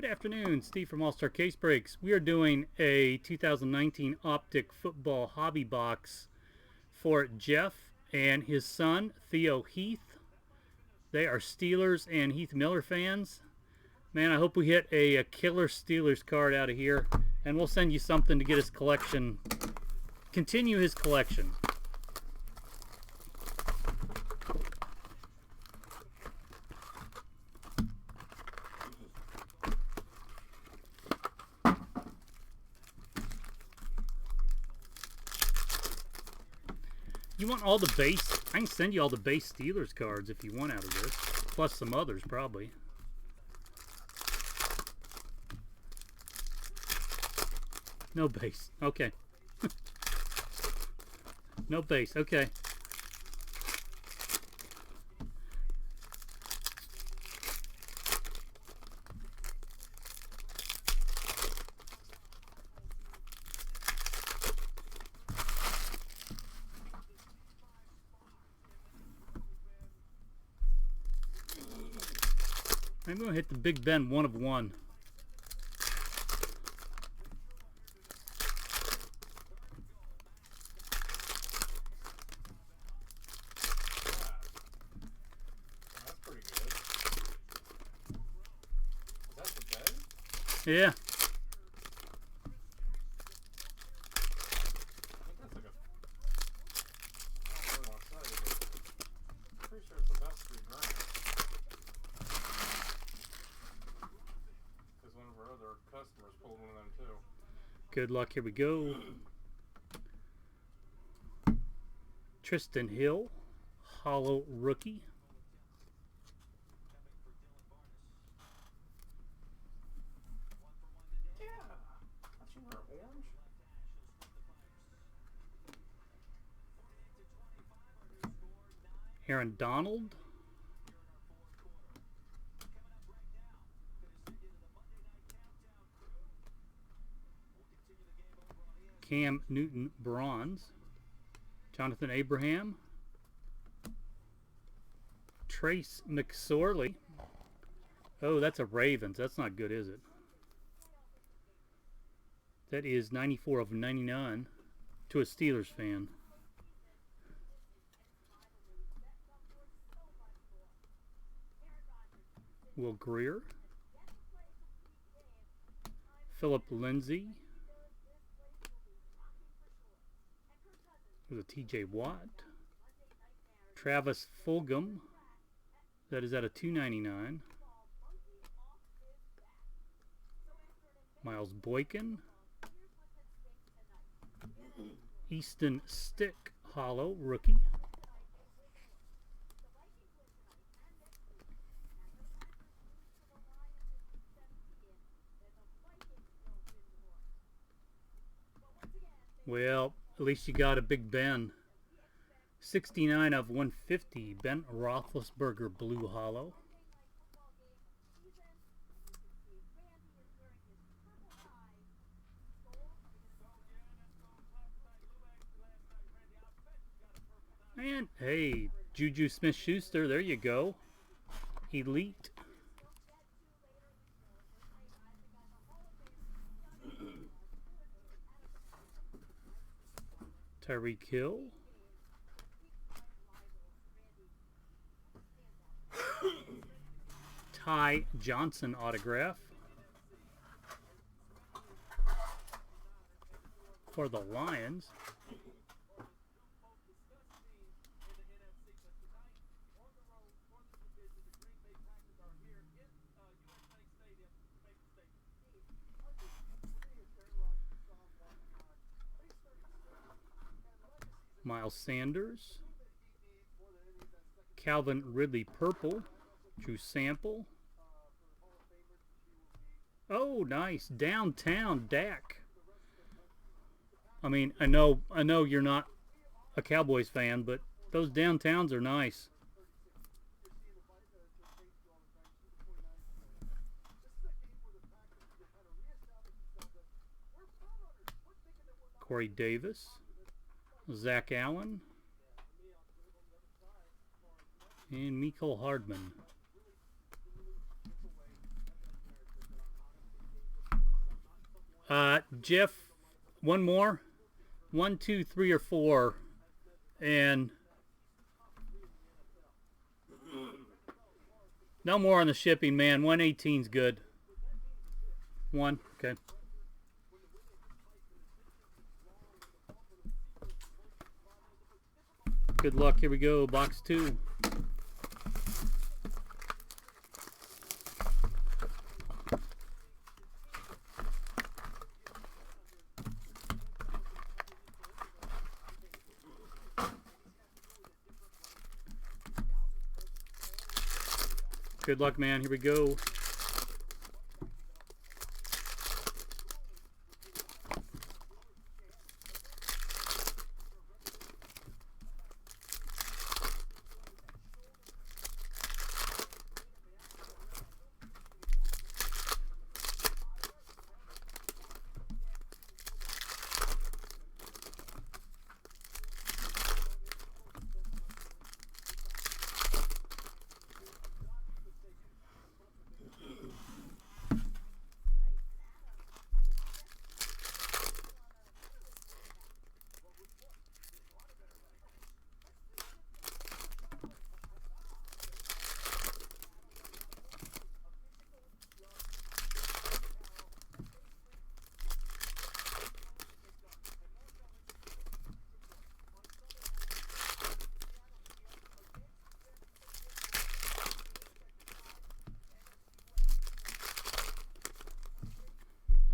Good afternoon, Steve from All-Star Case Breaks. We are doing a 2019 Optic football hobby box for Jeff and his son, Theo Heath. They are Steelers and Heath Miller fans. Man, I hope we hit a killer Steelers card out of here, and we'll send you something to get his collection, continue his collection. You want all the base? I can send you all the base Steelers cards if you want out of this, plus some others probably. No base. Okay. No base. Okay. I'm going to hit the Big Ben 1 of 1. That's pretty good. Is that the bed? Yeah. I think that's like a... I don't know what I'll say, but I'm pretty sure it's about $3,000. Because one of our other customers pulled one of them too. Good luck. Here we go. Tristan Hill, holo rookie. Yeah! Don't you wear orange? Aaron Donald. Cam Newton bronze. Jonathan Abraham. Trace McSorley. Oh, that's a Ravens. That's not good, is it? That is 94 of 99 to a Steelers fan. Will Grier. Philip Lindsay. There's a TJ Watt. Travis Fulgham. That is at a 299. Miles Boykin. Easton Stick holo rookie. Well, at least you got a Big Ben. 69 of 150. Ben Roethlisberger blue holo. And hey, Juju Smith-Schuster, there you go. Elite. Tyreek Hill. Ty Johnson autograph for the Lions. Miles Sanders. Calvin Ridley purple. Drew Sample. Oh, nice. Downtown Dak. I mean, I know you're not a Cowboys fan, but those downtowns are nice. Corey Davis. Zach Allen. And Mecole Hardman. Jeff, one more. 1, 2, 3, or 4. And no more on the shipping, man. 118's good. 1, okay. Good luck. Here we go. Box 2. Good luck, man. Here we go.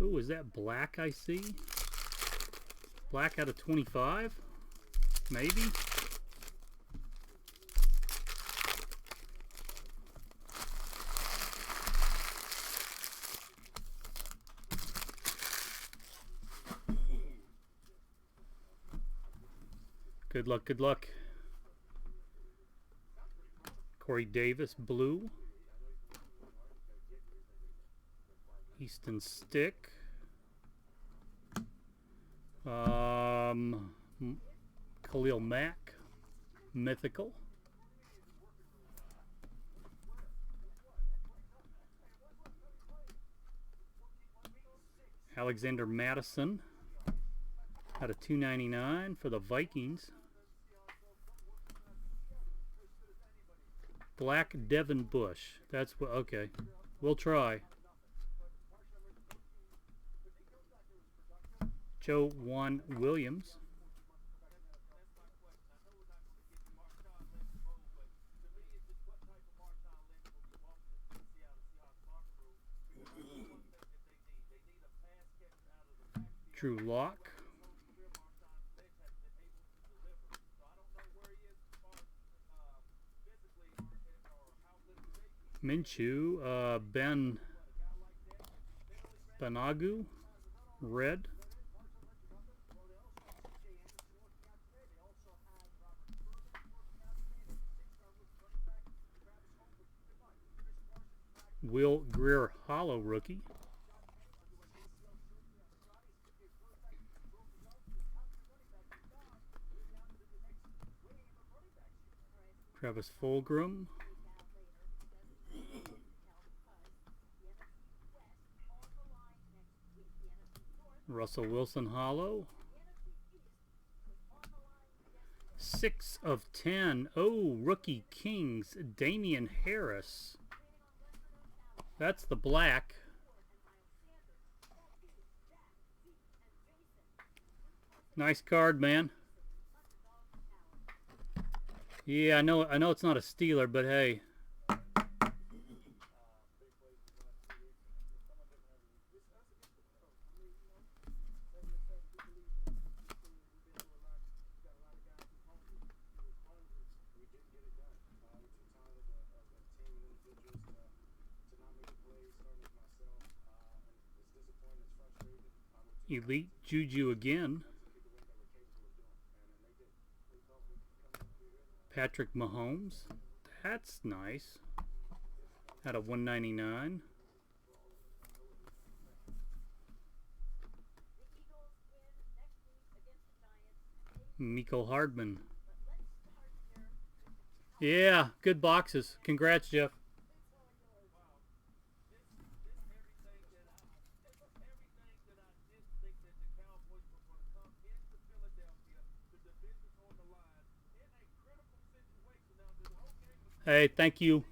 Ooh, is that black I see? Black out of 25? Maybe? Good luck, good luck. Corey Davis, blue. Easton Stick. Khalil Mack, mythical. Alexander Madison out of 299 for the Vikings. Black Devin Bush. That's what. Okay, we'll try. Joe Juan Williams. Drew Lock. Minshew. Ben Banagu. Red. Will Grier holo rookie. Travis Fulgham. Russell Wilson holo. 6 of 10. Oh, rookie Kings. Damien Harris. That's the black. Nice card, man. Yeah, I know it's not a Steeler, but hey. Elite Juju again. Patrick Mahomes. That's nice. Out of 199. Miko Hardman. Yeah, good boxes. Congrats, Jeff. Hey, thank you.